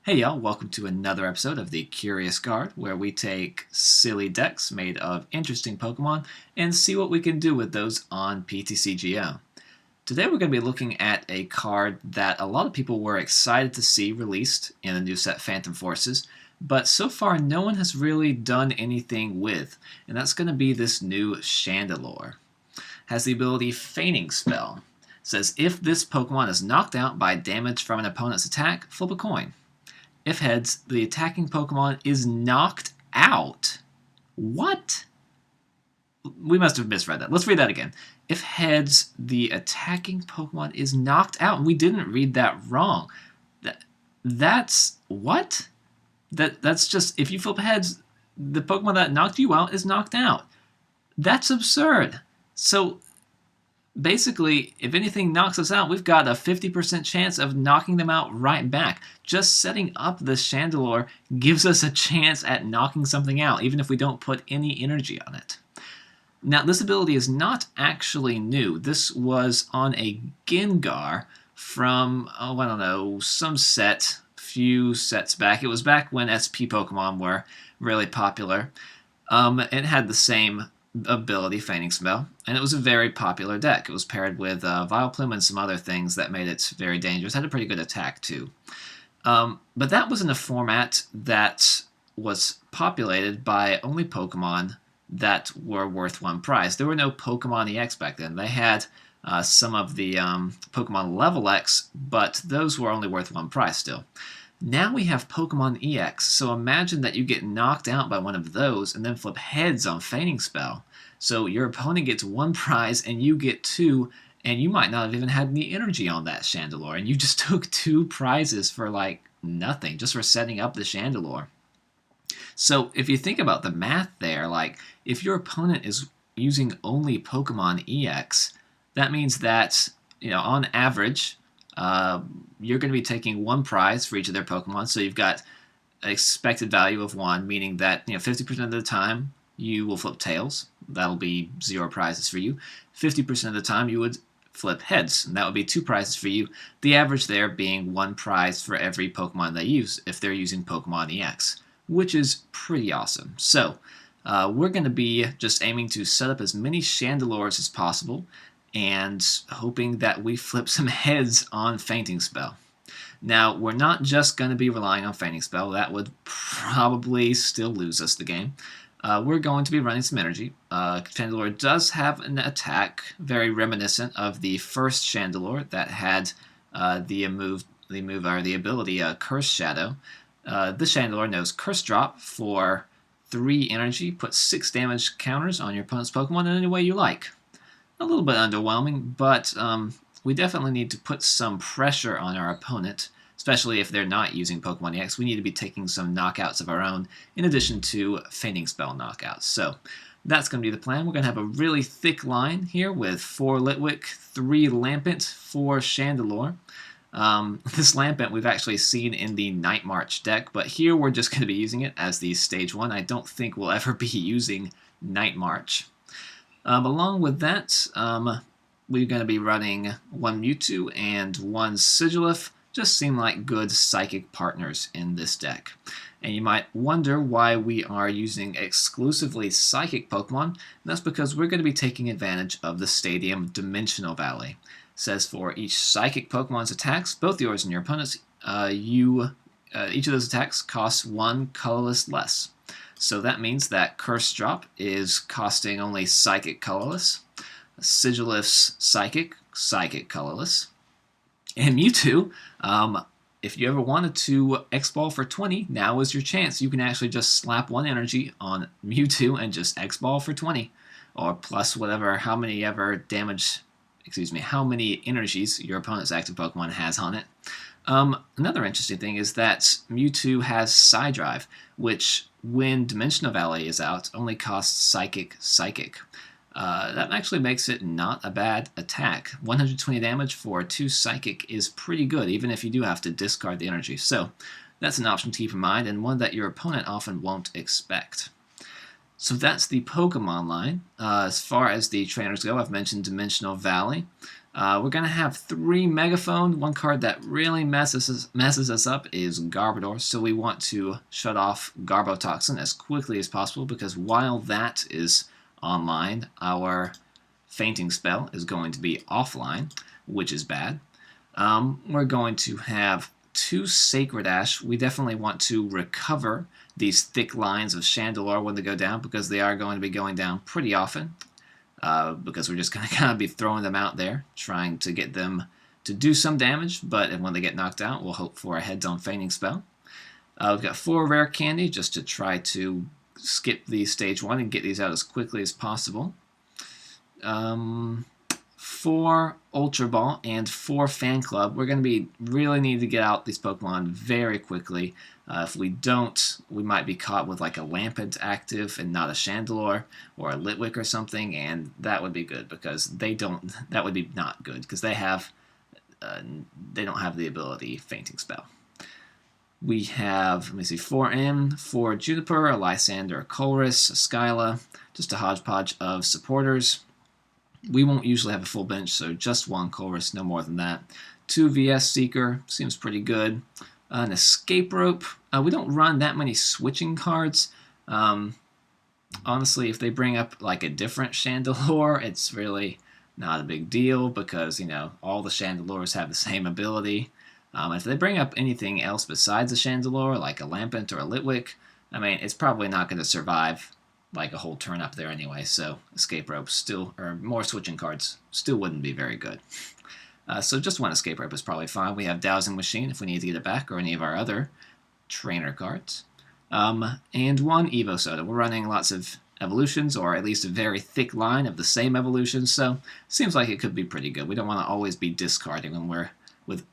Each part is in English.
Hey y'all, welcome to another episode of the Curious Card, where we take silly decks made of interesting Pokemon and see what we can do with those on PTCGO. Today we're going to be looking at a card that a lot of people were excited to see released in the new set Phantom Forces, but so far no one has really done anything with, and that's going to be this new Chandelure. Has the ability Feigning Spell. Says if this Pokemon is knocked out by damage from an opponent's attack, flip a coin. If heads, the attacking Pokemon is knocked out. What? We must have misread that. Let's read that again. If heads, the attacking Pokemon is knocked out. We didn't read that wrong. That's what? That's just, if you flip heads, the Pokemon that knocked you out is knocked out. That's absurd. So basically, if anything knocks us out, we've got a 50% chance of knocking them out right back. Just setting up the Chandelure gives us a chance at knocking something out, even if we don't put any energy on it. Now, this ability is not actually new. This was on a Gengar from, I don't know, some set, few sets back. It was back when SP Pokemon were really popular. It had the same ability, Feigning Spell, and it was a very popular deck. It was paired with Vileplume and some other things that made it very dangerous. It had a pretty good attack too. But that was in a format that was populated by only Pokemon that were worth one prize. There were no Pokemon EX back then. They had some of the Pokemon Level X, but those were only worth one prize still. Now we have Pokemon EX, so imagine that you get knocked out by one of those and then flip heads on Feigning Spell. So your opponent gets one prize and you get two, and you might not have even had any energy on that Chandelure, and you just took two prizes for like nothing, just for setting up the Chandelure. So if you think about the math there, like if your opponent is using only Pokemon EX, that means that, on average, you're going to be taking one prize for each of their Pokemon, so you've got an expected value of 1, meaning that 50% of the time you will flip tails. That'll be 0 prizes for you. 50% of the time you would flip heads, and that would be 2 prizes for you. The average there being 1 prize for every Pokemon they use if they're using Pokemon EX, which is pretty awesome. So we're going to be just aiming to set up as many Chandelures as possible, and hoping that we flip some heads on Feigning Spell. Now, we're not just going to be relying on Feigning Spell. That would probably still lose us the game. We're going to be running some energy. Chandelure does have an attack very reminiscent of the first Chandelure that had the ability Curse Shadow. This Chandelure knows Curse Drop for 3 energy, put 6 damage counters on your opponent's Pokemon in any way you like. A little bit underwhelming, but we definitely need to put some pressure on our opponent, especially if they're not using Pokemon EX. We need to be taking some knockouts of our own, in addition to Feigning Spell knockouts. So that's going to be the plan. We're going to have a really thick line here with 4 Litwick, 3 Lampent, 4 Chandelure. This Lampent we've actually seen in the Night March deck, but here we're just going to be using it as the Stage 1. I don't think we'll ever be using Night March. Along with that, we're going to be running 1 Mewtwo and 1 Sigilyph. Just seem like good psychic partners in this deck. And you might wonder why we are using exclusively psychic Pokemon. And that's because we're going to be taking advantage of the Stadium Dimensional Valley. It says for each psychic Pokemon's attacks, both yours and your opponent's, each of those attacks costs 1 colorless less. So that means that Curse Drop is costing only Psychic colorless, Sigilyph's Psychic colorless, and Mewtwo, if you ever wanted to X-Ball for 20, now is your chance. You can actually just slap 1 energy on Mewtwo and just X-Ball for 20, or plus how many energies your opponent's active Pokemon has on it. Another interesting thing is that Mewtwo has Psy-Drive, which, when Dimensional Valley is out, only costs Psychic. That actually makes it not a bad attack. 120 damage for 2 Psychic is pretty good, even if you do have to discard the energy. So that's an option to keep in mind, and one that your opponent often won't expect. So that's the Pokemon line. As far as the trainers go, I've mentioned Dimensional Valley. We're going to have 3 Megaphone. One card that really messes us up is Garbodor, so we want to shut off Garbotoxin as quickly as possible, because while that is online, our fainting spell is going to be offline, which is bad. We're going to have 2 Sacred Ash. We definitely want to recover these thick lines of Chandelure when they go down, because they are going to be going down pretty often. Because we're just going to kind of be throwing them out there, trying to get them to do some damage, but when they get knocked out, we'll hope for a heads-on fainting spell. We've got 4 Rare Candy, just to try to skip the stage 1 and get these out as quickly as possible. 4 Ultra Ball and 4 Fan Club. We're going to really need to get out these Pokemon very quickly. If we don't, we might be caught with like a Lampent active and not a Chandelure or a Litwick or something, and that would be good, because they don't. That would be not good, because they don't have the ability Fainting Spell. We have, let me see, 4M, 4 Juniper, a Lysander, a Colress, a Skyla, just a hodgepodge of supporters. We won't usually have a full bench, so just 1 Colress, no more than that. 2 VS Seeker, seems pretty good. An Escape Rope. We don't run that many switching cards. Honestly, if they bring up like a different Chandelure, it's really not a big deal, because, you know, all the Chandelures have the same ability. If they bring up anything else besides a Chandelure, like a Lampent or a Litwick, I mean, it's probably not going to survive like a whole turn up there anyway, so Escape Rope still, or more switching cards, still wouldn't be very good. So just 1 Escape Rope is probably fine. We have Dowsing Machine if we need to get it back, or any of our other trainer cards. And 1 Evo Soda. We're running lots of evolutions, or at least a very thick line of the same evolution, so seems like it could be pretty good. We don't want to always be discarding when we're with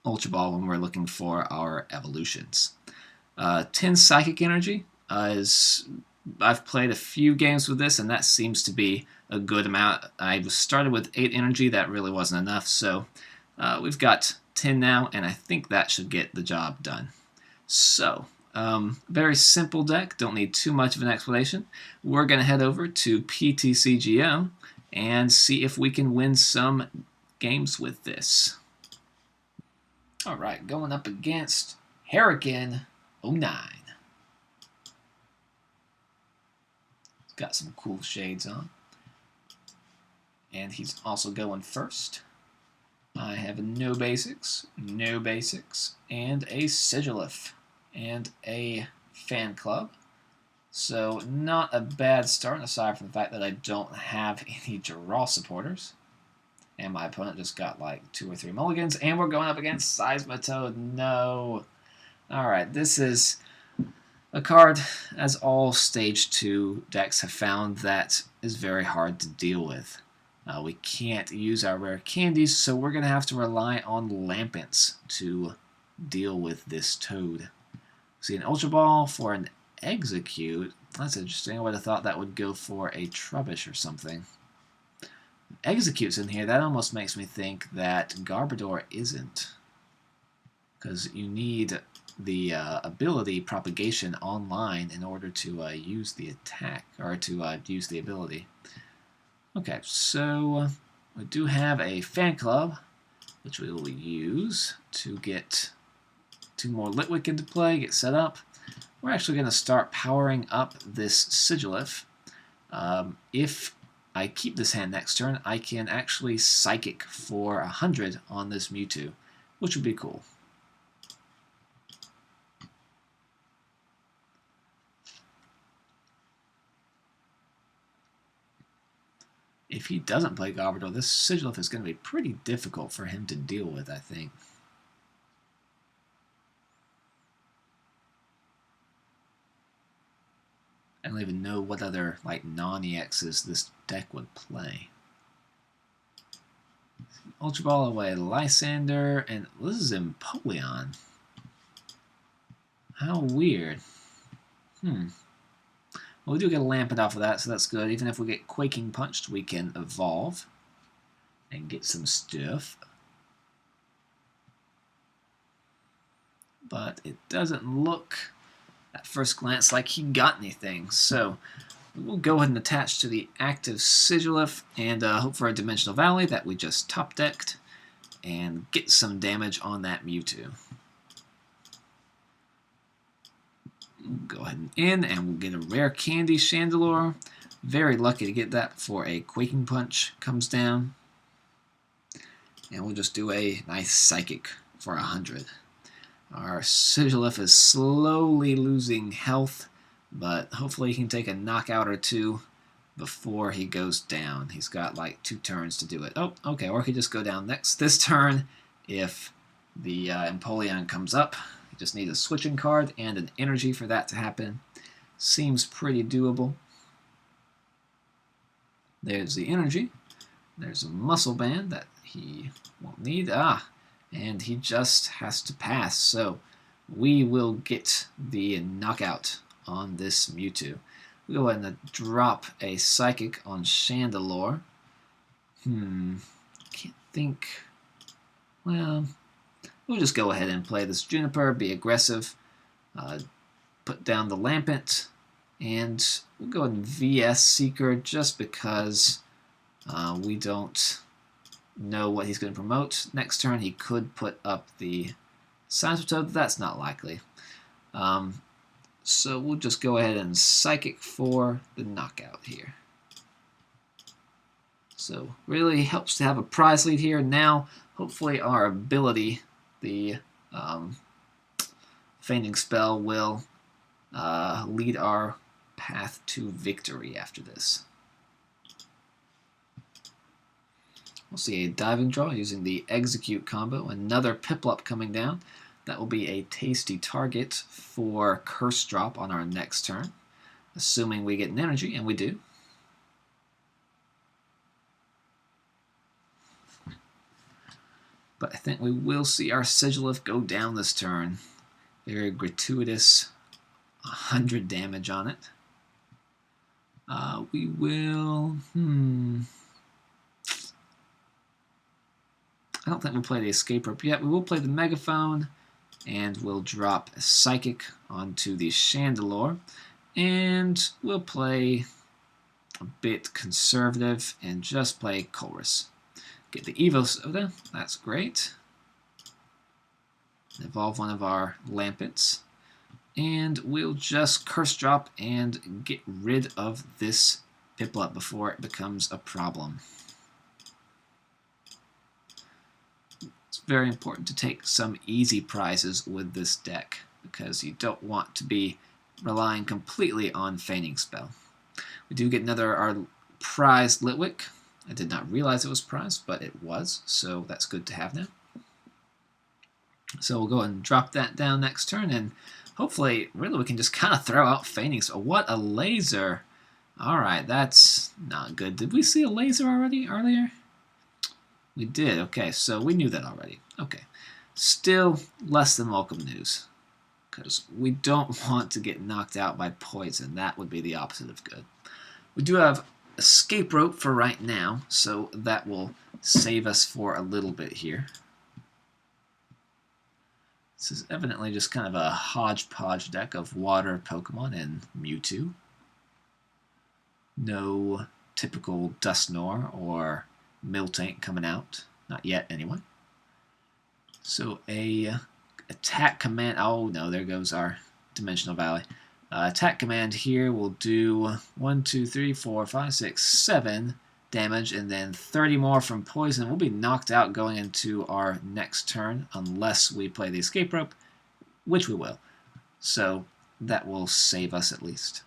Ultra Ball when we're looking for our evolutions. 10 Psychic Energy is... I've played a few games with this, and that seems to be a good amount. I started with 8 energy. That really wasn't enough, so we've got 10 now, and I think that should get the job done. So, very simple deck. Don't need too much of an explanation. We're going to head over to PTCGO and see if we can win some games with this. All right, going up against Hurricane09. Got some cool shades on. And he's also going first. I have no basics, and a Sigilif, and a Fan Club. So not a bad start, aside from the fact that I don't have any draw supporters. And my opponent just got like 2 or 3 mulligans, and we're going up against Seismitoad. No. Alright, this is a card, as all Stage 2 decks have found, that is very hard to deal with. We can't use our rare candies, so we're going to have to rely on Lampents to deal with this Toad. See, an Ultra Ball for an Execute. That's interesting. I would have thought that would go for a Trubbish or something. Execute's in here. That almost makes me think that Garbodor isn't, because you need the ability Propagation online in order to use the attack, or to use the ability. Okay, so we do have a Fan Club, which we will use to get 2 more Litwick into play, get set up. We're actually going to start powering up this Sigilif. If I keep this hand next turn, I can actually Psychic for 100 on this Mewtwo, which would be cool. If he doesn't play Garbodor, this Sigilif is going to be pretty difficult for him to deal with, I think. I don't even know what other like non-EXs this deck would play. Ultra Ball away, Lysander, and this is Empoleon. How weird. Well, we do get a Lampent off of that, so that's good. Even if we get Quaking Punched, we can evolve and get some stuff. But it doesn't look, at first glance, like he got anything. So we'll go ahead and attach to the active Sigilyph and hope for a Dimensional Valley that we just top decked and get some damage on that Mewtwo. We'll go ahead and in, and we'll get a rare candy Chandelure. Very lucky to get that before a Quaking Punch comes down. And we'll just do a nice Psychic for 100. Our Sigilyph is slowly losing health, but hopefully he can take a knockout or two before he goes down. He's got like 2 turns to do it. Oh, okay, or he could just go down this turn if the Empoleon comes up. You just need a switching card and an energy for that to happen. Seems pretty doable. There's the energy. There's a muscle band that he won't need. And he just has to pass. So we will get the knockout on this Mewtwo. We'll go ahead and drop a Psychic on Chandelure. Can't think. Well, we'll just go ahead and play this Juniper, be aggressive, put down the Lampent, and we'll go ahead and VS Seeker just because we don't know what he's going to promote. Next turn he could put up the Seismitoad, but that's not likely. So we'll just go ahead and Psychic for the knockout here. So really helps to have a prize lead here. Now hopefully our ability, the Fainting Spell, will lead our path to victory after this. We'll see a Diving Draw using the Execute combo. Another Piplup coming down. That will be a tasty target for Curse Drop on our next turn, assuming we get an energy, and we do. But I think we will see our Sigilyph go down this turn. Very gratuitous, 100 damage on it. We will... I don't think we'll play the Escape Rope yet. We will play the Megaphone, and we'll drop a Psychic onto the Chandelure. And we'll play a bit conservative and just play Chorus. Get the Evo Soda, that's great. Evolve one of our Lampents. And we'll just Curse Drop and get rid of this Piplup before it becomes a problem. It's very important to take some easy prizes with this deck because you don't want to be relying completely on Fainting Spell. We do get our prized Litwick. I did not realize it was prized, but it was, so that's good to have now. So we'll go and drop that down next turn, and hopefully, really, we can just kind of throw out Fainting Spell. What a laser! Alright, that's not good. Did we see a laser already earlier? We did. Okay, so we knew that already. Okay. Still less than welcome news, because we don't want to get knocked out by poison. That would be the opposite of good. We do have Escape Rope for right now, so that will save us for a little bit here. This is evidently just kind of a hodgepodge deck of water Pokemon and Mewtwo. No typical Dusknoir or Miltank coming out. Not yet, anyway. So a attack command. Oh no, there goes our Dimensional Valley. Attack command here will do 1, 2, 3, 4, 5, 6, 7 damage, and then 30 more from poison. We'll be knocked out going into our next turn unless we play the Escape Rope, which we will. So that will save us at least.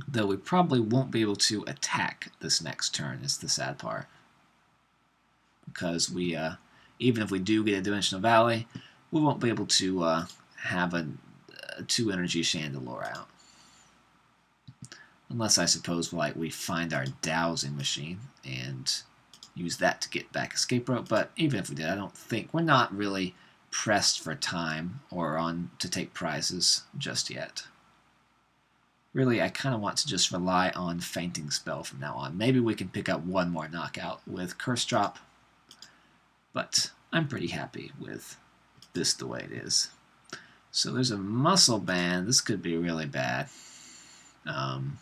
Though we probably won't be able to attack this next turn is the sad part. Because we, even if we do get a Dimensional Valley, we won't be able to have a 2-energy Chandelure out. Unless I suppose we find our dowsing machine and use that to get back Escape Rope. But even if we did, I don't think we're not really pressed for time or on to take prizes just yet. Really, I kind of want to just rely on Fainting Spell from now on. Maybe we can pick up one more knockout with Curse Drop, but I'm pretty happy with this the way it is. So there's a Muscle Band. This could be really bad. Um,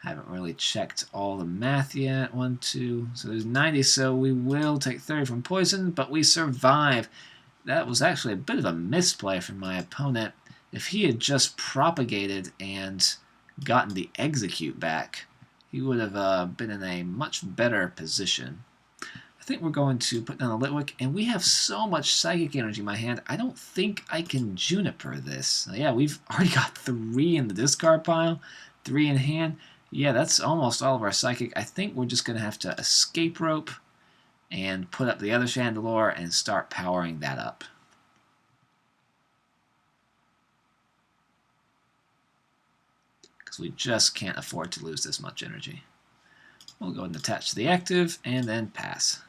haven't really checked all the math yet. 1, 2, so there's 90, so we will take 30 from poison, but we survive. That was actually a bit of a misplay from my opponent. If he had just propagated and gotten the execute back, he would have been in a much better position. I think we're going to put down a Litwick, and we have so much Psychic Energy in my hand, I don't think I can Juniper this. Yeah, we've already got 3 in the discard pile, 3 in hand. Yeah, that's almost all of our Psychic. I think we're just going to have to Escape Rope and put up the other Chandelure and start powering that up. Because we just can't afford to lose this much energy. We'll go ahead and attach to the active and then pass.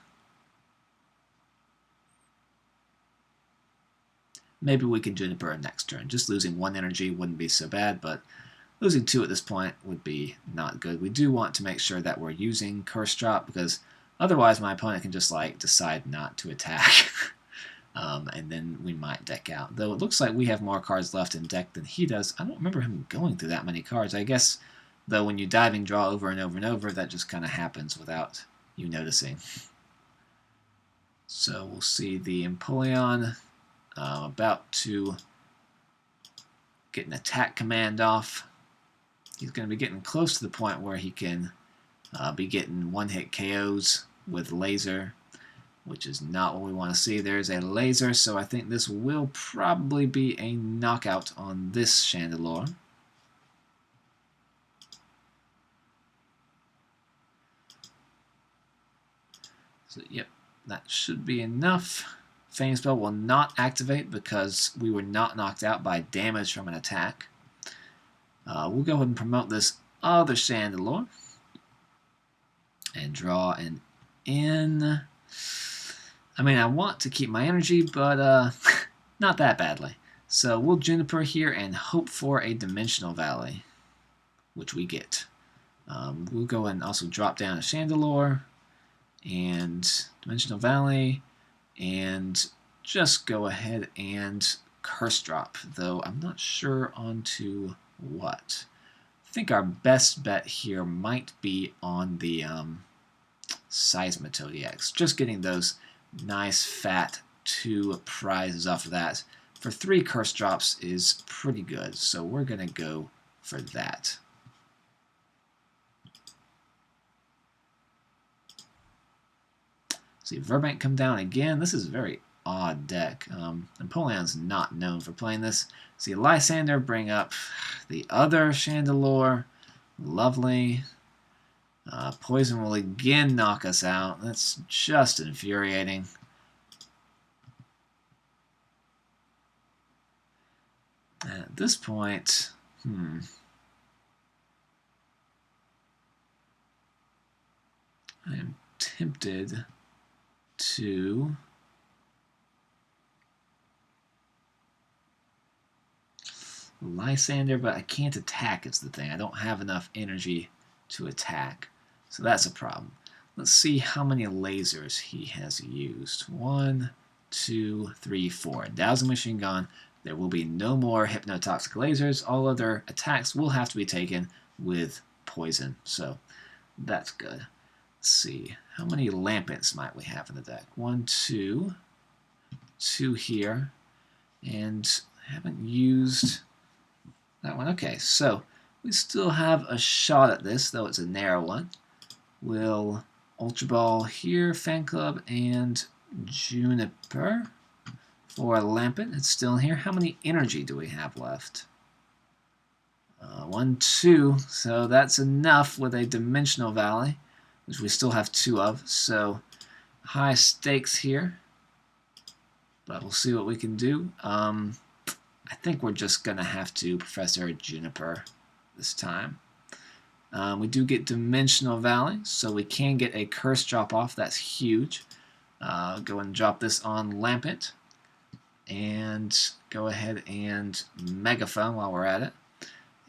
Maybe we can Juniper next turn. Just losing 1 energy wouldn't be so bad, but losing 2 at this point would be not good. We do want to make sure that we're using Curse Drop, because otherwise my opponent can just like decide not to attack. And then we might deck out. Though it looks like we have more cards left in deck than he does. I don't remember him going through that many cards. I guess, though, when you diving draw over and over and over, that just kind of happens without you noticing. So we'll see the Empoleon about to get an attack command off. He's going to be getting close to the point where he can be getting one-hit KOs with laser, which is not what we want to see. There's a laser, so I think this will probably be a knockout on this Chandelure. So, yep, that should be enough. Fame Spell will not activate because we were not knocked out by damage from an attack. We'll go ahead and promote this other Chandelure and draw an in. I mean, I want to keep my energy, but not that badly. So we'll Juniper here and hope for a Dimensional Valley, which we get. We'll go ahead and also drop down a Chandelure and Dimensional Valley, and just go ahead and Curse Drop, though I'm not sure onto what. I think our best bet here might be on the Seismitoad EX. Just getting those nice fat 2 prizes off of that for 3 Curse Drops is pretty good, so we're going to go for that. See, Verbank come down again. This is a very odd deck. Empoleon's not known for playing this. See, Lysander bring up the other Chandelure. Lovely. Poison will again knock us out. That's just infuriating. And at this point, I am tempted to Lysander, but I can't attack is the thing. I don't have enough energy to attack, so that's a problem. Let's see how many lasers he has used. 1, 2, 3, 4. Dowsing Machine Gun. There will be no more Hypnotoxic lasers. All other attacks will have to be taken with poison, so that's good. Let's see. How many Lampents might we have in the deck? 1, 2. 2 here. And I haven't used that one. Okay, so we still have a shot at this, though it's a narrow one. We'll Ultra Ball here, Fan Club, and Juniper for Lampent. It's still here. How many energy do we have left? 1, 2. So that's enough with a Dimensional Valley, which we still have 2 of. So high stakes here, but we'll see what we can do. I think we're just going to have to Professor Juniper this time. We do get Dimensional Valley, so we can get a Curse Drop off. That's huge. Go and drop this on Lampent. And go ahead and Megaphone while we're at it.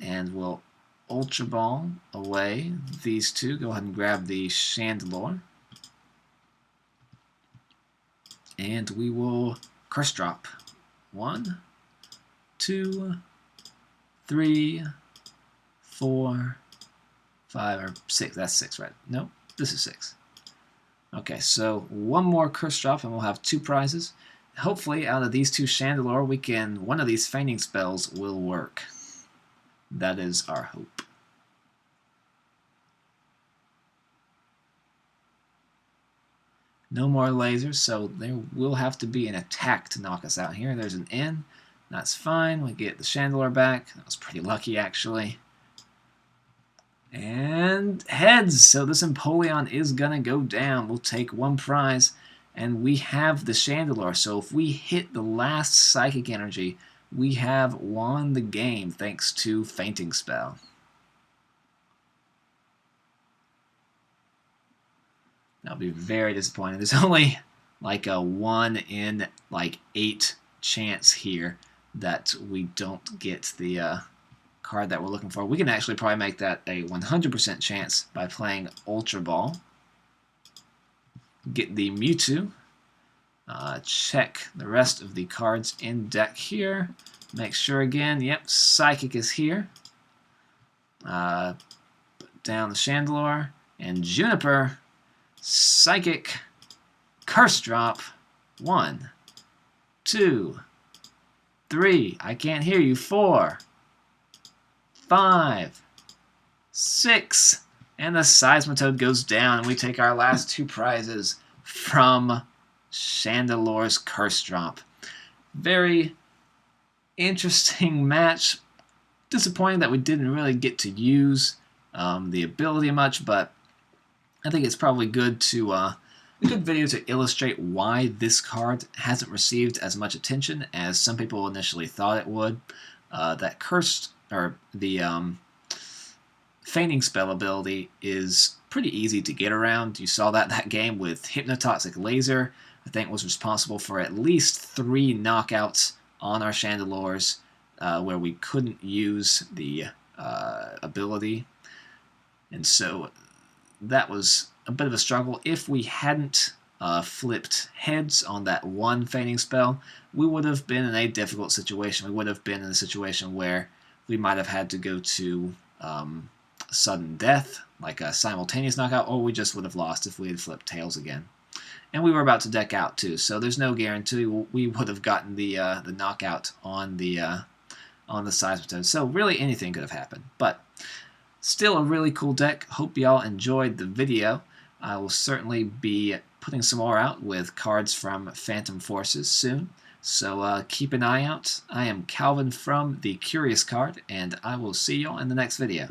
And we'll Ultra Ball away these 2. Go ahead and grab the Chandelure. And we will Curse Drop. 1, 2, 3, 4, 5, or 6. That's 6, right? Nope, this is 6. Okay, so one more curse drop and we'll have 2 prizes. Hopefully out of these 2 Chandelure, one of these feigning spells will work. That is our hope. No more lasers, so there will have to be an attack to knock us out here. There's an N. That's fine. We get the Chandelure back. That was pretty lucky, actually. And heads! So this Empoleon is going to go down. We'll take 1 prize. And we have the Chandelure. So if we hit the last Psychic Energy, we have won the game thanks to Fainting Spell. That'll be very disappointing. There's only like a 1 in like 8 chance here that we don't get the card that we're looking for. We can actually probably make that a 100% chance by playing Ultra Ball. Get the Mewtwo. Check the rest of the cards in deck here. Make sure again, yep, Psychic is here. Put down the Chandelure and Juniper. Psychic, Curse Drop, 1, 2, 3, I can't hear you, 4, 5, 6, and the Seismitoad goes down, and we take our last 2 prizes from Chandelure's Curse Drop. Very interesting match. Disappointing that we didn't really get to use the ability much, but I think it's probably good to a good video to illustrate why this card hasn't received as much attention as some people initially thought it would. That cursed or the feigning spell ability is pretty easy to get around. You saw that game with Hypnotoxic Laser. I think was responsible for at least 3 knockouts on our Chandelures where we couldn't use the ability, and so that was a bit of a struggle. If we hadn't flipped heads on that 1 feigning spell, we would have been in a difficult situation. We would have been in a situation where we might have had to go to sudden death, like a simultaneous knockout, or we just would have lost if we had flipped tails again. And we were about to deck out too, so there's no guarantee we would have gotten the knockout on the Seismitoad. So really anything could have happened, but still a really cool deck. Hope y'all enjoyed the video. I will certainly be putting some more out with cards from Phantom Forces soon, so keep an eye out. I am Calvin from The Curious Card, and I will see y'all in the next video.